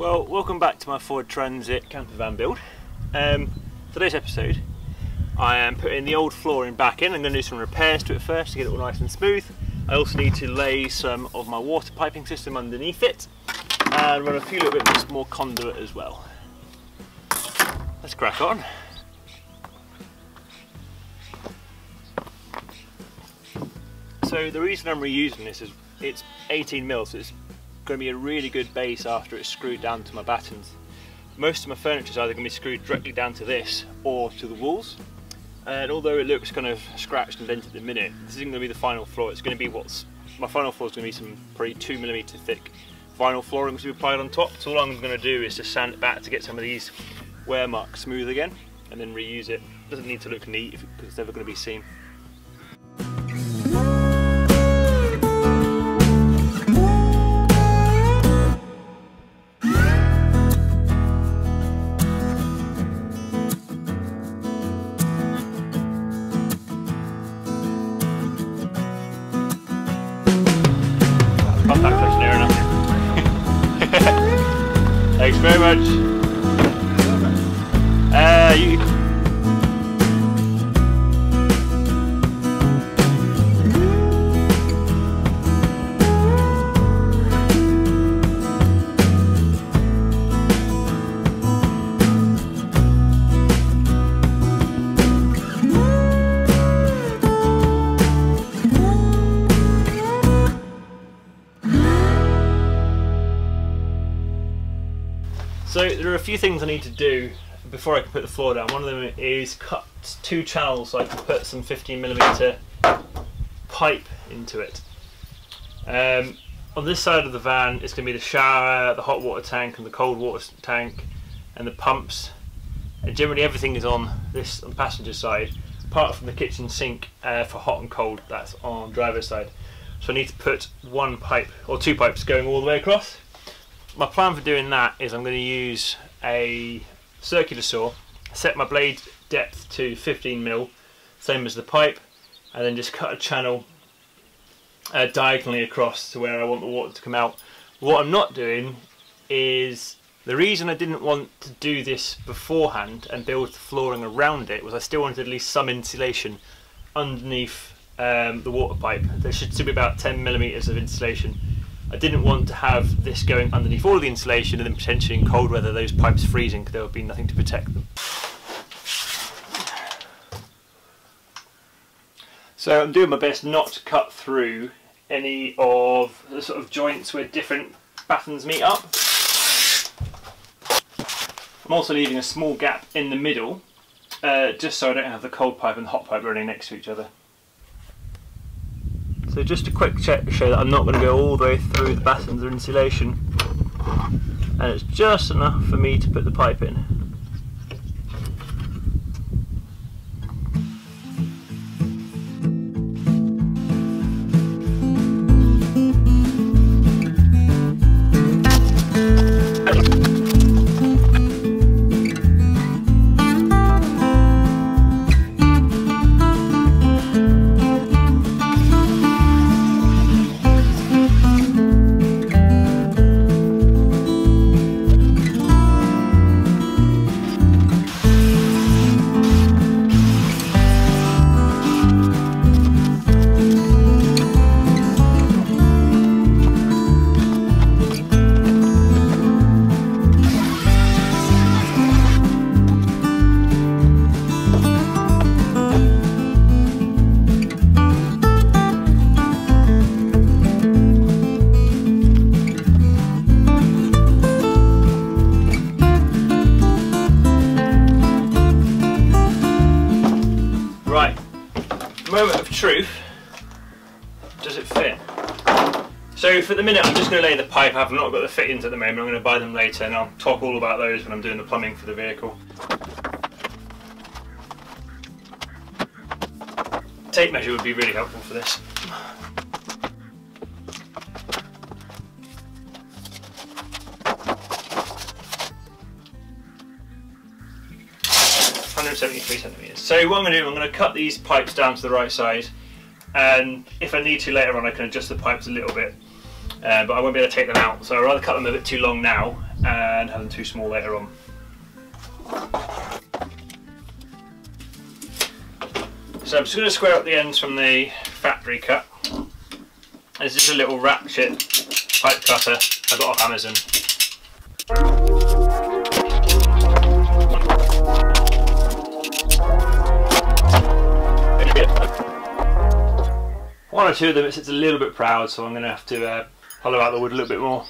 Well, welcome back to my Ford Transit Campervan Build. Today's episode, I am putting the old flooring back in. I'm going to do some repairs to it first to get it all nice and smooth. I also need to lay some of my water piping system underneath it and run a few little bits more conduit as well. Let's crack on. So the reason I'm reusing this is it's 18mm, so it's going to be a really good base after it's screwed down to my battens. Most of my furniture is either going to be screwed directly down to this or to the walls, and although it looks kind of scratched and dented at the minute, this isn't going to be the final floor. It's going to be my final floor is going to be some probably 2mm thick vinyl flooring to be applied on top. So all I'm going to do is just sand it back to get some of these wear marks smooth again and then reuse it. It doesn't need to look neat because it's never going to be seen. Thanks very much. So there are a few things I need to do before I can put the floor down. One of them is cut 2 channels so I can put some 15mm pipe into it. On this side of the van it's going to be the shower, the hot water tank and the cold water tank and the pumps. And generally everything is on the passenger side, apart from the kitchen sink for hot and cold, that's on driver's side. So I need to put 1 pipe or 2 pipes going all the way across. My plan for doing that is I'm going to use a circular saw, set my blade depth to 15mm, same as the pipe, and then just cut a channel diagonally across to where I want the water to come out. What I'm not doing is, the reason I didn't want to do this beforehand and build the flooring around it was I still wanted at least some insulation underneath the water pipe. There should still be about 10mm of insulation. I didn't want to have this going underneath all of the insulation and then potentially in cold weather those pipes freezing because there would be nothing to protect them. So I'm doing my best not to cut through any of the sort of joints where different battens meet up. I'm also leaving a small gap in the middle just so I don't have the cold pipe and the hot pipe running next to each other. So just a quick check to show that I'm not going to go all the way through the battens or insulation, and it's just enough for me to put the pipe in. Moment of truth, does it fit? So for the minute I'm just going to lay the pipe. I've not got the fittings at the moment, I'm going to buy them later and I'll talk all about those when I'm doing the plumbing for the vehicle. Tape measure would be really helpful for this. 173 centimetres. So what I'm going to do, I'm going to cut these pipes down to the right size, and if I need to later on I can adjust the pipes a little bit, but I won't be able to take them out, so I'd rather cut them a bit too long now and have them too small later on. So I'm just going to square up the ends from the factory cut. This is a little ratchet pipe cutter I got off Amazon. One or two of them it's a little bit proud, so I'm going to have to hollow out the wood a little bit more.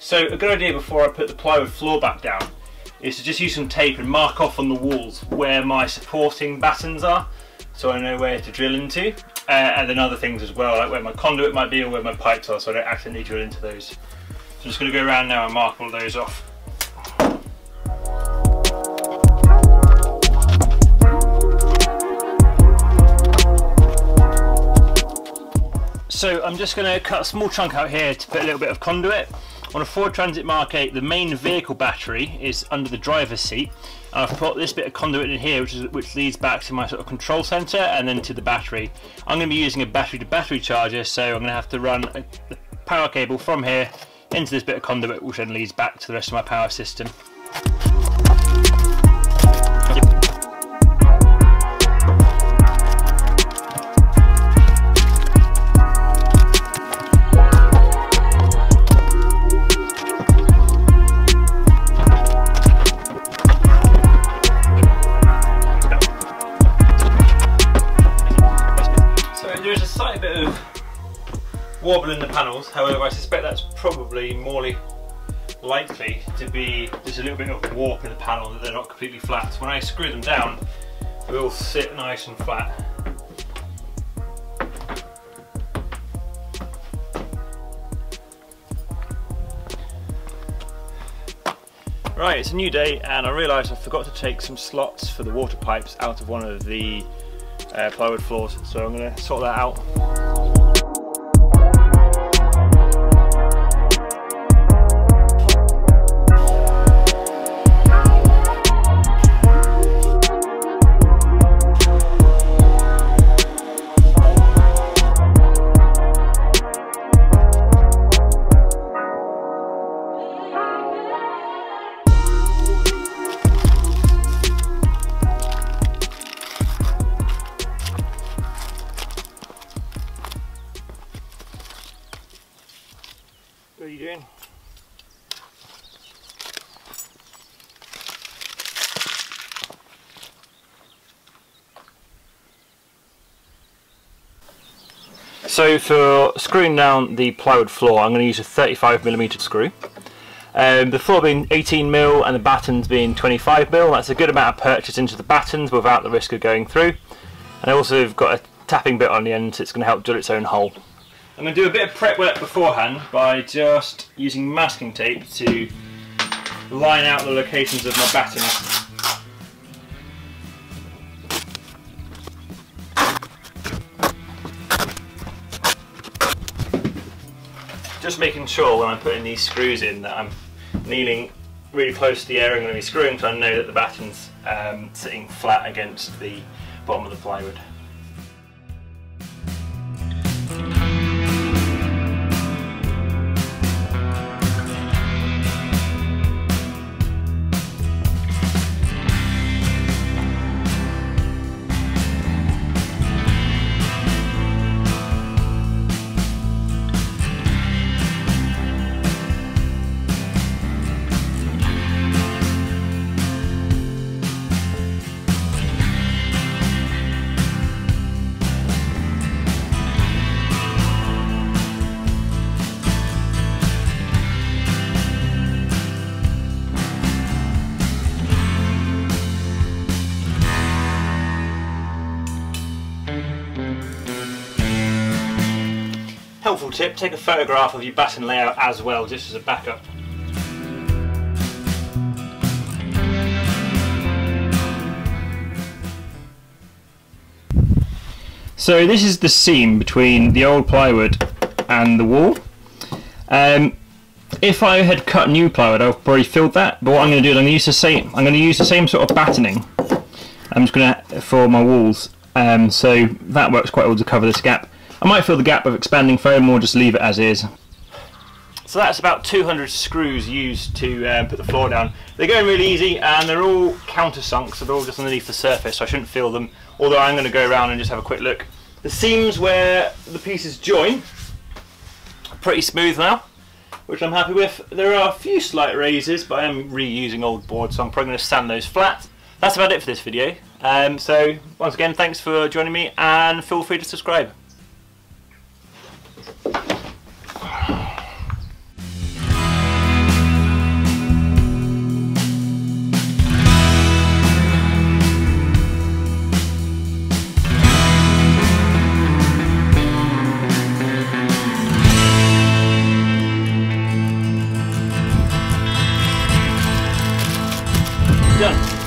So a good idea before I put the plywood floor back down is to just use some tape and mark off on the walls where my supporting battens are, so I know where to drill into, and then other things as well, like where my conduit might be or where my pipes are, so I don't accidentally drill into those. So I'm just going to go around now and mark all those off. So I'm just going to cut a small chunk out here to put a little bit of conduit. On a Ford Transit Mk8, the main vehicle battery is under the driver's seat, and I've put this bit of conduit in here which leads back to my sort of control centre and then to the battery. I'm going to be using a battery to battery charger, so I'm going to have to run the power cable from here into this bit of conduit, which then leads back to the rest of my power system. Wobble in the panels, however I suspect that's probably more likely to be just a little bit of warp in the panel, that they're not completely flat. So when I screw them down, they will sit nice and flat. Right, it's a new day and I realised I forgot to take some slots for the water pipes out of one of the plywood floors, so I'm going to sort that out. What are you doing? So for screwing down the plywood floor, I'm going to use a 35mm screw. The floor being 18mm and the battens being 25mm, that's a good amount of purchase into the battens without the risk of going through. And I also have got a tapping bit on the end, so it's going to help drill its own hole. I'm going to do a bit of prep work beforehand by just using masking tape to line out the locations of my battens. Just making sure when I'm putting these screws in that I'm kneeling really close to the area I'm going to be screwing, so I know that the batten's sitting flat against the bottom of the plywood. Helpful tip, take a photograph of your batten layout as well, just as a backup. So this is the seam between the old plywood and the wall. If I had cut new plywood, I've probably filled that. But what I'm going to do is I'm going to use the same sort of battening. I'm just going to for my walls. So that works quite well to cover this gap. I might fill the gap with expanding foam or just leave it as is. So that's about 200 screws used to put the floor down. They're going really easy and they're all countersunk, so they're all just underneath the surface, so I shouldn't feel them, although I'm going to go around and just have a quick look. The seams where the pieces join are pretty smooth now, which I'm happy with. There are a few slight raises, but I am reusing old boards, so I'm probably going to sand those flat. That's about it for this video. So once again, thanks for joining me and feel free to subscribe. Done.